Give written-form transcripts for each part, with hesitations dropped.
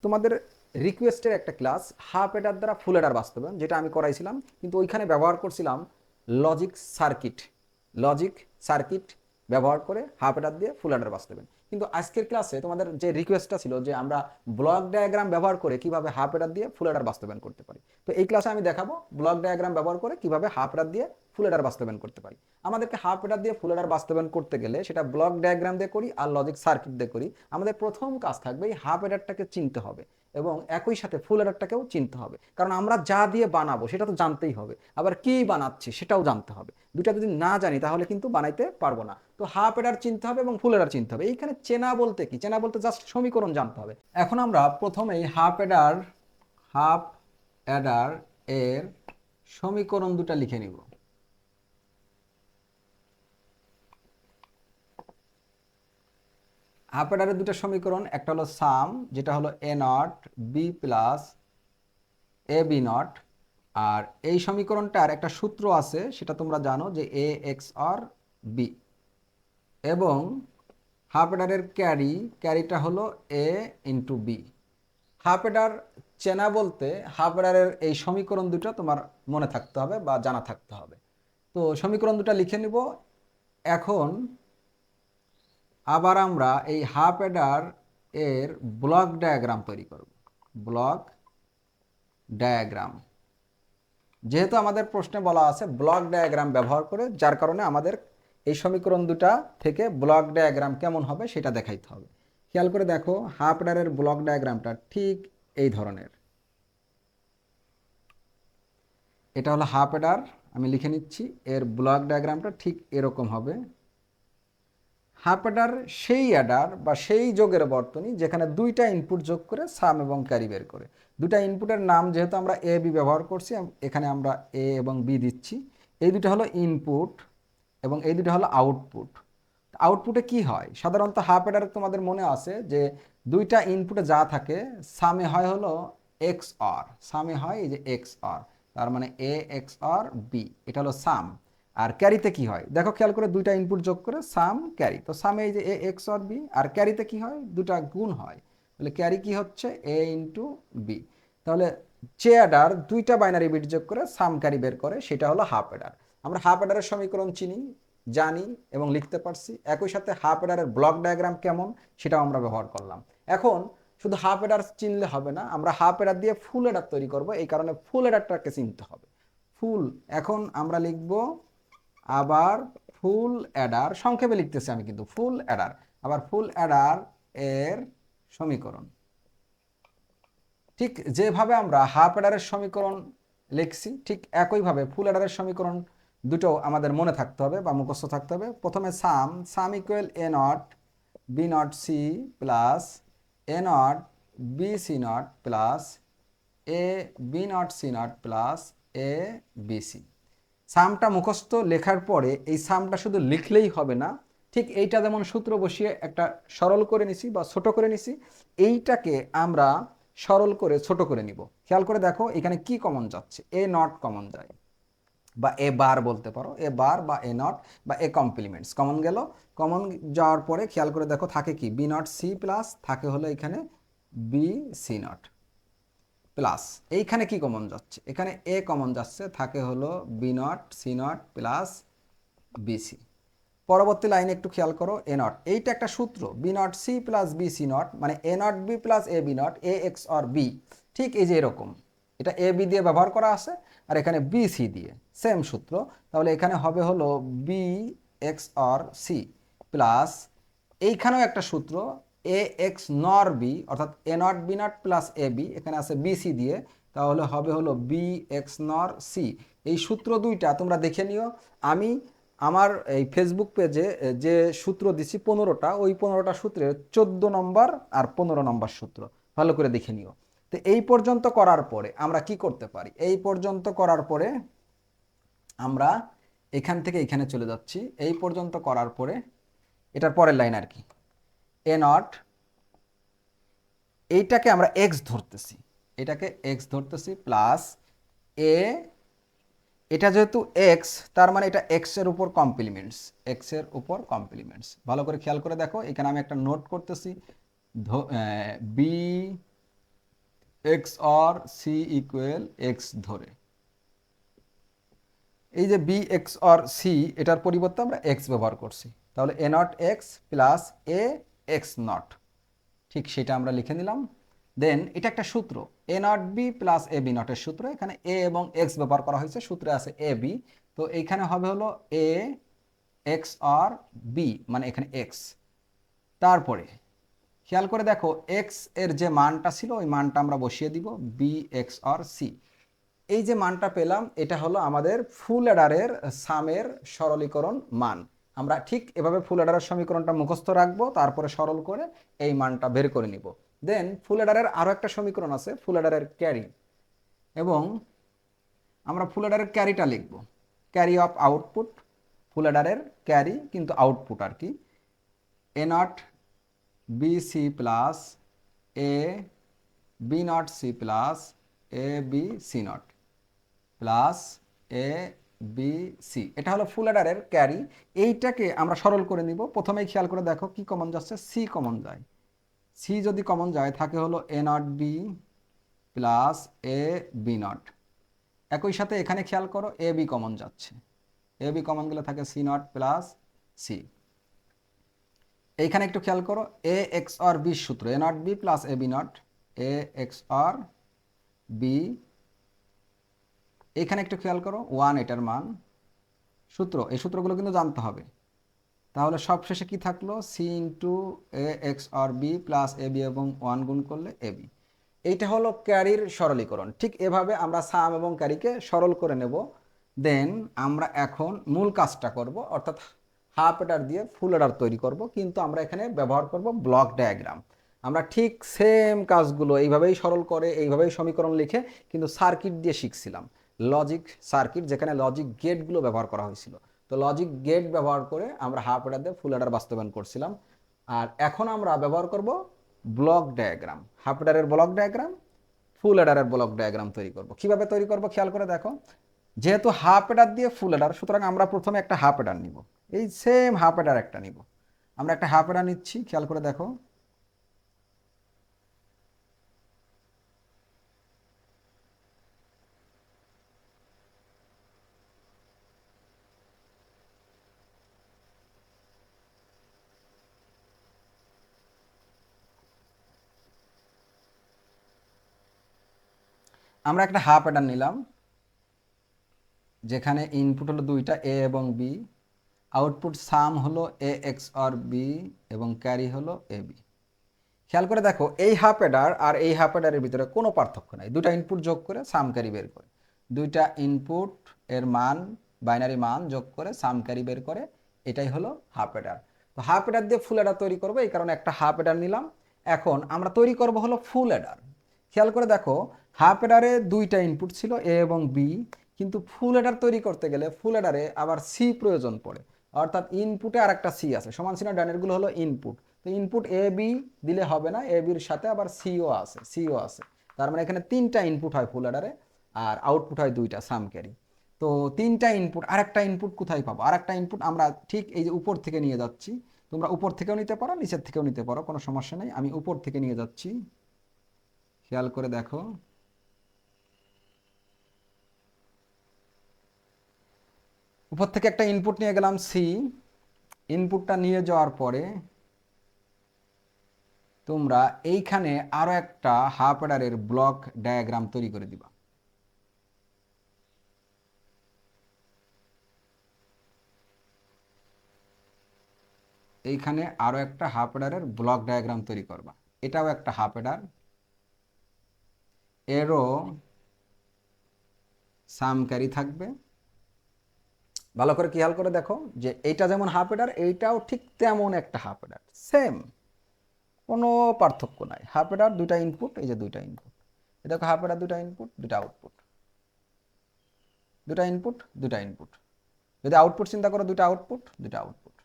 তোমাদের রিকোয়েস্টের একটা class half এডার দ্বারা ফুল এডার বাস্তবায়ন, যেটা আমি করাইছিলাম, কিন্তু ওইখানে ব্যবহার করছিলাম লজিক সার্কিট। লজিক সার্কিট ব্যবহার করে হাফ এডার দিয়ে ফুল এডার বাস্তবায়ন। কিন্তু আজকের ক্লাসে তোমাদের যে রিকোয়েস্টটা ছিল যে আমরা ব্লক ডায়াগ্রাম ব্যবহার করে কিভাবে হাফ এডার দিয়ে ফুল এডার বাস্তবায়ন করতে পারি, তো এই ক্লাসে আমি দেখাবো ব্লক ডায়াগ্রাম ব্যবহার করে কিভাবে হাফ এডার দিয়ে ফুল এডার বাস্তবায়ন করতে পারি। আমাদেরকে হাফ এডার দিয়ে ফুল এডার বাস্তবায়ন করতে গেলে সেটা ব্লক ডায়াগ্রাম দিয়ে করি আর লজিক সার্কিট দিয়ে করি, আমাদের প্রথম কাজ থাকবে এই হাফ এডারটাকে চিনতে হবে এবং একই সাথে ফুল এডারটাকেও চিনতে হবে, কারণ আমরা যা দিয়ে বানাবো সেটা তো জানতেই হবে, আবার কি বানাচ্ছি সেটাও জানতে হবে। দুটা যদি না জানি তাহলে কিন্তু বানাইতে পারবো না। তো হাফ এডার চিনতে হবে এবং ফুল এডার চিনতে হবে। এইখানে চেনা বলতে কি? চেনা বলতে জাস্ট সমীকরণ জানতে হবে। এখন আমরা প্রথমেই হাফ এডার এর সমীকরণ দুটা লিখে নিব। হাফ এডারের দুটো সমীকরণ, একটা হলো সাম, যেটা হলো a not b plus a b not, আর এই সমীকরণটার একটা সূত্র আছে, সেটা তোমরা জানো যে এ এক্স আর বি, এবং হাফ এডারের ক্যারিটা হলো a into b. Half adder চেনা বলতে হাফ এডারের এই সমীকরণ দুটো তোমার মনে থাকতে হবে বা জানা থাকতে হবে। তো সমীকরণ দুটো লিখে নিব। এখন আবার আমরা এই হাফ এডার এর ব্লক ডায়াগ্রাম তৈরি করব। ব্লক ডায়াগ্রাম, যেহেতু আমাদের প্রশ্নে বলা আছে ব্লক ডায়াগ্রাম ব্যবহার করে, যার কারণে আমাদের এই সমীকরণ দুটা থেকে ব্লক ডায়াগ্রাম কেমন হবে সেটা দেখাইতে হবে। খেয়াল করে দেখো, হাফ এডারের ব্লক ডায়াগ্রামটা ঠিক এই ধরনের। এটা হলো হাফ এডার, আমি লিখে নিচ্ছি। এর ব্লক ডায়াগ্রামটা ঠিক এরকম হবে। হাফ এডার সেই অ্যাডার বা সেই যোগের বর্তনী যেখানে দুইটা ইনপুট যোগ করে সাম এবং ক্যারি বের করে। দুটা ইনপুটের নাম যেহেতু আমরা এ বি ব্যবহার করছি, এখানে আমরা এ এবং বি দিচ্ছি। এই দুটো হলো ইনপুট এবং এই দুটো হলো আউটপুট। আউটপুটে কি হয়? সাধারণত হাফ এডারে তোমাদের মনে আছে যে দুইটা ইনপুটে যা থাকে সামে হয় হলো এক্স আর, সামে হয় এই যে এক্স আর, তার মানে এ এক্স আর বি, এটা হলো সাম। আর ক্যারিতে কি হয় দেখো, খেয়াল করে, দুইটা ইনপুট যোগ করে সাম ক্যারি, তো সামে এই যে এ এক্স আর বি, আর ক্যারিতে কি হয়? দুটা গুণ হয়, তাহলে ক্যারি কি হচ্ছে? এ ইন্টু বি। তাহলে যে অ্যাডার দুইটা বাইনারি বিট যোগ করে সাম ক্যারি বের করে সেটা হলো হাফ এডার। আমরা হাফ এডারের সমীকরণ চিনি, জানি এবং লিখতে পারছি, একই সাথে হাফ এডারের ব্লক ডায়াগ্রাম কেমন সেটাও আমরা ব্যবহার করলাম। এখন শুধু হাফ এডার চিনলে হবে না, আমরা হাফ এডার দিয়ে ফুল এডার তৈরি করব, এই কারণে ফুল এডারটাকে চিনতে হবে। ফুল, এখন আমরা লিখব আবার ফুল অ্যাডার, সংক্ষেপে লিখতেছি আমি কিন্তু, ফুল অ্যাডার। আবার ফুল অ্যাডার এর সমীকরণ ঠিক যেভাবে আমরা হাফ অ্যাডারের সমীকরণ লিখছি, ঠিক একইভাবে ফুল অ্যাডারের সমীকরণ দুটো আমাদের মনে থাকতে হবে বা মুখস্থ থাকতে হবে। প্রথমে sum, sum equal a not b not c plus a not b c not plus a b not C not plus a b c. সামটা মুখস্থ লেখার পরে এই সামটা শুধু লিখলেই হবে না, ঠিক এইটা যেমন সূত্র বসিয়ে একটা সরল করে নিছি বা ছোট করে নিছি, এইটাকে আমরা সরল করে ছোট করে নিব। খেয়াল করে দেখো এখানে কি কমন যাচ্ছে? এ নট কমন যায়, বা এ বার বলতে পারো, এ বার বা এ নট বা এ কমপ্লিমেন্টস কমন গেল। কমন যাওয়ার পরে খেয়াল করে দেখো থাকে কি? বি নট সি প্লাস থাকে হলো এখানে বি সি নট প্লাস, এইখানে কি কমন যাচ্ছে? এখানে এ কমন যাচ্ছে, থাকে হলো B not C not plus BC. পরবর্তী লাইনে একটু খেয়াল করো, এ নট, এইটা একটা সূত্র, b not c plus b c not মানে a not b plus a b not a x R b. ঠিক এই যে এরকম, এটা এ বি দিয়ে ব্যবহার করা আছে আর এখানে বি সি দিয়ে সেম সূত্র। তাহলে এখানে হবে হলো b XOR c plus, এইখানেও একটা সূত্র এ এক্স নর বি, অর্থাৎ a not b not plus a b, এখানে আছে বি সি দিয়ে, তাহলে হবে হলো বি এক্স নর সি। এই সূত্র দুইটা তোমরা দেখে নিও। আমি আমার এই ফেসবুক পেজে যে সূত্র দিছি 15টা, ওই 15টা সূত্রের 14 নম্বর আর 15 নম্বর সূত্র ভালো করে দেখে নিও। তো এই পর্যন্ত করার পরে আমরা কি করতে পারি? এই পর্যন্ত করার পরে আমরা এখান থেকে এখানে চলে যাচ্ছি। এই পর্যন্ত করার পরে এটার পরের লাইন আর কি, এ নট, এইটাকে আমরা এক্স ধরতেছি, এটাকে এক্স ধরতেছি প্লাস এ, এটা যেহেতু এক্স তার মানে এটা এক্স এর উপর কমপ্লিমেন্টস, এক্স এর উপর কমপ্লিমেন্টস। ভালো করে খেয়াল করে দেখো, এখানে আমি একটা নোট করতেছি, B XOR C equal X ধরে, এই যে বি এক্স অর সি এটার পরিবর্তে আমরা এক্স ব্যবহার করছি, তাহলে a not x plus a x not, ঠিক সেটা আমরা লিখে নিলাম। দেন এটা একটা সূত্র, a not b plus a b নটের সূত্র, এখানে এ এবং এক্স ব্যবহার করা হয়েছে, সূত্রে আছে এ বি, তো এইখানে হবে হলো এ এক্স আর বি, মানে এখানে এক্স। তারপরে খেয়াল করে দেখো এক্স এর যে মানটা ছিল ওই মানটা আমরা বসিয়ে দিব বি এক্স আর সি। এই যে মানটা পেলাম এটা হলো আমাদের ফুল অ্যাডারের সামের সরলীকরণ মান। আমরা ঠিক এভাবে ফুল অ্যাডারের সমীকরণটা মুখস্থ রাখবো, তারপরে সরল করে এই মানটা বের করে নিব। দেন ফুল অ্যাডারের আরও একটা সমীকরণ আছে ফুল অ্যাডারের ক্যারি, এবং আমরা ফুল অ্যাডারের ক্যারিটা লিখব, ক্যারি অফ আউটপুট, ফুল অ্যাডারের ক্যারি কিন্তু আউটপুট আর কি, a not b c plus a b not c plus a b c not plus a b c, এটা হলো ফুল অ্যাডারের ক্যারি। এইটাকে আমরা সরল করে নিব। প্রথমেই খেয়াল করে দেখো কি কমন যাচ্ছে, সি কমন যায়, সি যদি কমন যায় থাকে হলো a not b plus a b not, একই সাথে এখানে খেয়াল করো এ বি কমন যাচ্ছে, এ বি কমন গেলে থাকে সি নট প্লাস সি। এইখানে একটু খেয়াল করো এ এক্স আর বি সূত্র, a not b plus a b not, a x R b, এখানে একটু খেয়াল করো ওয়ান এটার মান, সূত্র এই সূত্রগুলো কিন্তু জানতে হবে। তাহলে সবশেষে কি থাকলো, C into A x R B plus a B এবং ওয়ান গুণ করলে এ বি। এইটা হলো ক্যারির সরলীকরণ। ঠিক এভাবে আমরা সাম এবং ক্যারিকে সরল করে নেব। দেন আমরা এখন মূল কাজটা করব, অর্থাৎ হাফ অ্যাডার দিয়ে ফুল অ্যাডার তৈরি করব, কিন্তু আমরা এখানে ব্যবহার করব ব্লক ডায়াগ্রাম। আমরা ঠিক সেম কাজগুলো এইভাবেই সরল করে এইভাবেই সমীকরণ লিখে কিন্তু সার্কিট দিয়ে শিখছিলাম, লজিক সার্কিট, যেখানে লজিক গেটগুলো ব্যবহার করা হয়েছিল। তো লজিক গেট ব্যবহার করে আমরা হাফ অ্যাডার দিয়ে ফুল অ্যাডার বাস্তবায়ন করছিলাম। আর এখন আমরা ব্যবহার করব ব্লক ডায়াগ্রাম, হাফ অ্যাডারের ব্লক ডায়াগ্রাম, ফুল অ্যাডারের ব্লক ডায়াগ্রাম তৈরি করব। কিভাবে তৈরি করব খেয়াল করে দেখো, যেহেতু হাফ অ্যাডার দিয়ে ফুল অ্যাডার, সুতরাং আমরা প্রথমে একটা হাফ অ্যাডার নিব, এই সেম হাফ অ্যাডার একটা নিব। আমরা একটা হাফ অ্যাডার নিচ্ছি, খেয়াল করে দেখো, আমরা একটা হাফ অ্যাডার নিলাম যেখানে ইনপুট হলো দুইটা এ এবং বি, আউটপুট সাম হলো এ এক্স আর বি এবং ক্যারি হলো এ বি। খেয়াল করে দেখো এই হাফ অ্যাডার আর এই হাফ অ্যাডারের ভিতরে কোনো পার্থক্য নাই, দুটা ইনপুট যোগ করে সাম ক্যারি বের করে, দুইটা ইনপুট এর মান বাইনারি মান যোগ করে সাম ক্যারি বের করে, এটাই হলো হাফ অ্যাডার। তো হাফ অ্যাডার দিয়ে ফুল অ্যাডার তৈরি করবো, এই কারণে একটা হাফ অ্যাডার নিলাম। এখন আমরা তৈরি করব হলো ফুল অ্যাডার। খেয়াল করে দেখো হাফ অ্যাডারে দুইটা ইনপুট ছিল এ এবং বি, কিন্তু ফুল অ্যাডার তৈরি করতে গেলে ফুল অ্যাডারে আবার সি প্রয়োজন পড়ে, অর্থাৎ ইনপুটে আর একটা সি আছে, সমান চিহ্ন ডানেরগুলো হলো ইনপুট। তো ইনপুট এ বি দিলে হবে না, এ বির সাথে আবার সিও আছে, তার মানে এখানে তিনটা ইনপুট হয় ফুল অ্যাডারে, আর আউটপুট হয় দুইটা সাম ক্যারি। তো তিনটা ইনপুট, আরেকটা ইনপুট কোথায় পাবো, আরেকটা ইনপুট আমরা ঠিক এই যে উপর থেকে নিয়ে যাচ্ছি, তোমরা উপর থেকেও নিতে পারো নিচের থেকেও নিতে পারো, কোনো সমস্যা নেই, আমি উপর থেকে নিয়ে যাচ্ছি। খেয়াল করে দেখো উপর থেকে একটা ইনপুট নিয়ে গেলাম সি, ইনপুটটা নিয়ে যাওয়ার পরে তোমরা এইখানে আরো একটা হাফ অ্যাডারের ব্লক ডায়াগ্রাম তৈরি করে দিবা। এইখানে আরো একটা হাফ অ্যাডারের ব্লক ডায়াগ্রাম তৈরি করবা, এটাও একটা হাফ অ্যাডার, এরও সাম ক্যারি থাকবে। ভালো করে খেয়াল করে দেখো যে এইটা যেমন হাফ অ্যাডার এইটাও ঠিক তেমন একটা হাফ অ্যাডার, সেম, কোনো পার্থক্য নাই। হাফ অ্যাডার দুইটা ইনপুট, এই যে দুইটা ইনপুট, এই দেখো হাফ অ্যাডার দুইটা ইনপুট দুইটা আউটপুট, দুটা ইনপুট দুটা ইনপুট, যদি আউটপুট চিন্তা করো দুইটা আউটপুট দুইটা আউটপুট,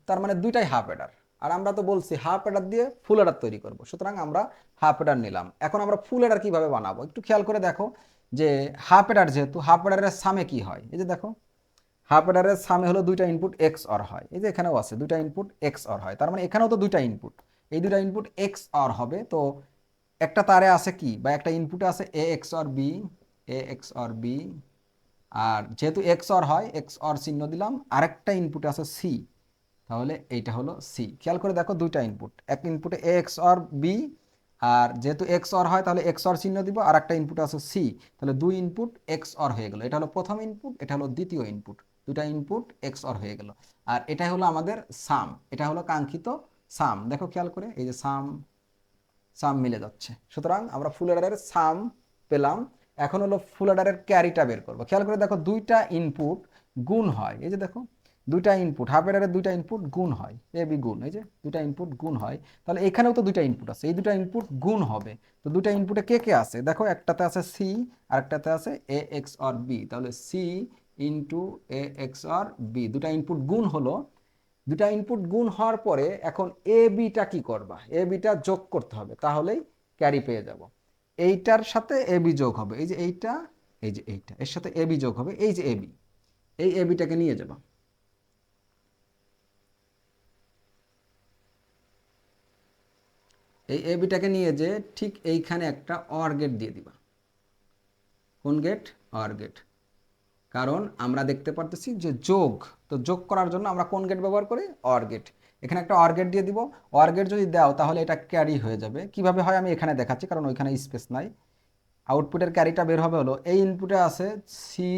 তার মানে দুইটাই হাফ অ্যাডার। আর আমরা তো বলছি হাফ অ্যাডার দিয়ে ফুল অ্যাডার তৈরি করব, সুতরাং আমরা হাফ অ্যাডার নিলাম। এখন আমরা ফুল অ্যাডার কিভাবে বানাবো একটু খেয়াল করে দেখো, যে হাফ অ্যাডার যেহেতু হাফ অ্যাডারের সামে কি হয়, এই যে দেখো হাফ অ্যাডারের সামে হলো দুইটা ইনপুট এক্স অর হয়, এই যে এখানেও আছে দুইটা ইনপুট এক্স অর হয়, তার মানে এখানেও তো দুইটা ইনপুট, এই দুইটা ইনপুট এক্স অর হবে। তো একটা তারে আছে কি বা একটা ইনপুটে আছে এ XOR b, a XOR b, আর যেহেতু এক্স অর হয় এক্স অর চিহ্ন দিলাম, আরেকটা ইনপুটে আছে সি, তাহলে এইটা হলো সি। খেয়াল করে দেখো দুইটা ইনপুট, এক ইনপুটে এ এক্স অর বি, আর যেহেতু এক্স অর হয় তাহলে এক্স অর চিহ্ন দিব, আর একটা ইনপুট আছে সি, তাহলে দুই ইনপুট এক্স অর হয়ে গেল। এটা হলো প্রথম ইনপুট, এটা হলো দ্বিতীয় ইনপুট, দুটা ইনপুট এক্স অর হয়ে গেল। আর এটা হলো আমাদের সাম, এটা হলো কাঙ্ক্ষিত সাম। দেখো খেয়াল করে এই যে সাম, সাম মিলে যাচ্ছে। সুতরাং আমরা ফুল অ্যাডারের সাম পেলাম। এখন হলো ফুল অ্যাডারের ক্যারিটা বের করবো। খেয়াল করে দেখো দুইটা ইনপুট গুণ হয়, এই যে দেখো দুইটা ইনপুট, হাফ অ্যাডারের দুইটা ইনপুট গুণ হয়, এ বি গুণ, এই যে দুইটা ইনপুট গুণ হয়, তাহলে এখানেও তো দুইটা ইনপুট আছে, এই দুইটা ইনপুট গুণ হবে। তো দুইটা ইনপুটে কে কে আছে দেখো, একটাতে আছে সি আর একটাতে আছে এ এক্স অর বি, তাহলে সি ইন্টু এ এক্স অর বি, দুটা ইনপুট গুণ হলো। দুটা ইনপুট গুণ হওয়ার পরে এখন এ বিটা কি করবা, এ বিটা যোগ করতে হবে, তাহলেই ক্যারি পেয়ে যাব। এইটার সাথে এ বি যোগ হবে, এই যে এইটা, এই যে এইটা, এর সাথে এ বি যোগ হবে, এই যে এ বি, এই এ বিটাকে নিয়ে যাবা। এই এ বিটাকে নিয়ে যে ঠিক এইখানে একটা অর গেট দিয়ে দিবা। কোন গেট? Or gate. কারণ আমরা দেখতে পারতেছি যে যোগ, তো যোগ করার জন্য আমরা কোন গেট ব্যবহার করি? OR gate. এখানে একটা অর গেট দিয়ে দিব। অর গেট যদি দাও তাহলে এটা ক্যারি হয়ে যাবে। কিভাবে হয় আমি এখানে দেখাচ্ছি, কারণ ওইখানে স্পেস নাই। আউটপুটের ক্যারিটা বের হবে হলো, এই ইনপুটে আছে সি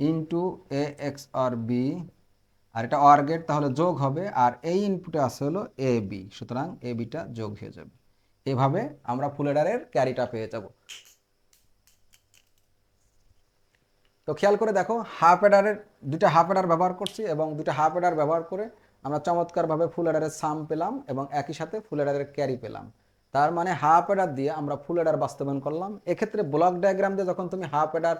ইন্টু এ এক্স অর বি, আর এটা অর গেট তাহলে যোগ হবে, আর এই ইনপুটে আছে হলো এ বি, সুতরাং এ বিটা যোগ হয়ে যাবে। এভাবে আমরা ফুল অ্যাডারের ক্যারিটা পেয়ে যাব। তো খেয়াল করে দেখো হাফ অ্যাডারের দুইটা হাফ অ্যাডার ব্যবহার করছি, এবং দুইটা হাফ অ্যাডার ব্যবহার করে আমরা চমৎকারভাবে ফুল অ্যাডারের সাম পেলাম এবং একই সাথে ফুল অ্যাডারের ক্যারি পেলাম। তার মানে হাফ অ্যাডার দিয়ে আমরা ফুল অ্যাডার বাস্তবায়ন করলাম। এক্ষেত্রে ব্লক ডায়াগ্রাম দিয়ে যখন তুমি হাফ অ্যাডার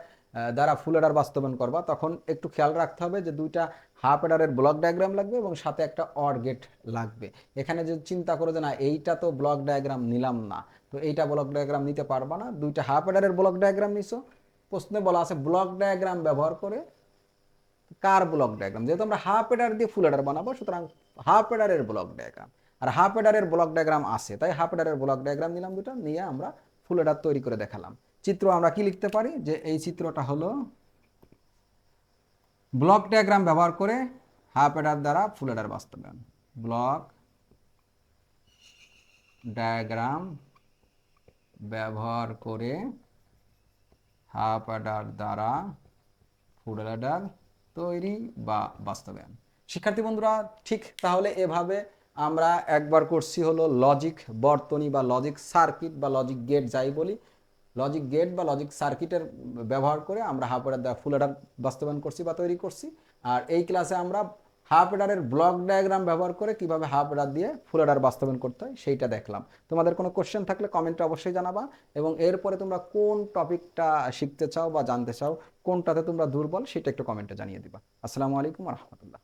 দ্বারা ফুল অ্যাডার বাস্তবায়ন করবা, তখন একটু খেয়াল রাখতে হবে যে দুইটা হাফ অ্যাডারের ব্লক ডায়াগ্রাম লাগবে এবং সাথে একটা অর গেট লাগবে। এখানে যে চিন্তা করো যে না এইটা তো ব্লক ডায়াগ্রাম নিলাম না, তো এইটা ব্লক ডায়াগ্রাম নিতে পারবা না, দুইটা হাফ অ্যাডারের ব্লক ডায়াগ্রাম নিছো। প্রশ্নে বলা আছে ব্লক ডায়াগ্রাম ব্যবহার করে, কার ব্লক ডায়াগ্রাম? যেহেতু আমরা হাফ এডার দিয়ে ফুল এডার বানাবো, সুতরাং হাফ এডারের ব্লক ডায়াগ্রাম, আর হাফ এডারের ব্লক ডায়াগ্রাম আছে, তাই হাফ এডারের ব্লক ডায়াগ্রাম নিলাম দুটো, নিয়ে আমরা ফুল এডার তৈরি করে দেখালাম। চিত্র আমরা কি লিখতে পারি, যে এই চিত্রটা হলো ব্লক ডায়াগ্রাম ব্যবহার করে হাফ এডার দ্বারা ফুল এডার বাস্তবায়ন। ব্লক ডায়াগ্রাম ব্যবহার করে হাফ এডার দ্বারা ফুল এডার তৈরি বা বাস্তবায়ন। শিক্ষার্থী বন্ধুরা, ঠিক তাহলে এভাবে আমরা একবার করছি হলো লজিক বর্তনী বা লজিক সার্কিট বা লজিক গেট যাই বলি, লজিক গেট বা লজিক সার্কিটের ব্যবহার করে আমরা হাফ এডার দ্বারা ফুল এডার বাস্তবায়ন করছি বা তৈরি করছি। আর এই ক্লাসে আমরা হাফ এডারের ব্লক ডায়াগ্রাম ব্যবহার করে কিভাবে হাফ এডার দিয়ে ফুল এডার বাস্তবায়ন করতে হয় সেইটা দেখলাম। তোমাদের কোনো কোশ্চেন থাকলে কমেন্টে অবশ্যই জানাবা, এবং এরপরে তোমরা কোন টপিকটা শিখতে চাও বা জানতে চাও, কোনটাতে তোমরা দুর্বল সেটা একটু কমেন্টে জানিয়ে দিবা। আসসালামু আলাইকুম ওয়া রাহমাতুল্লাহ।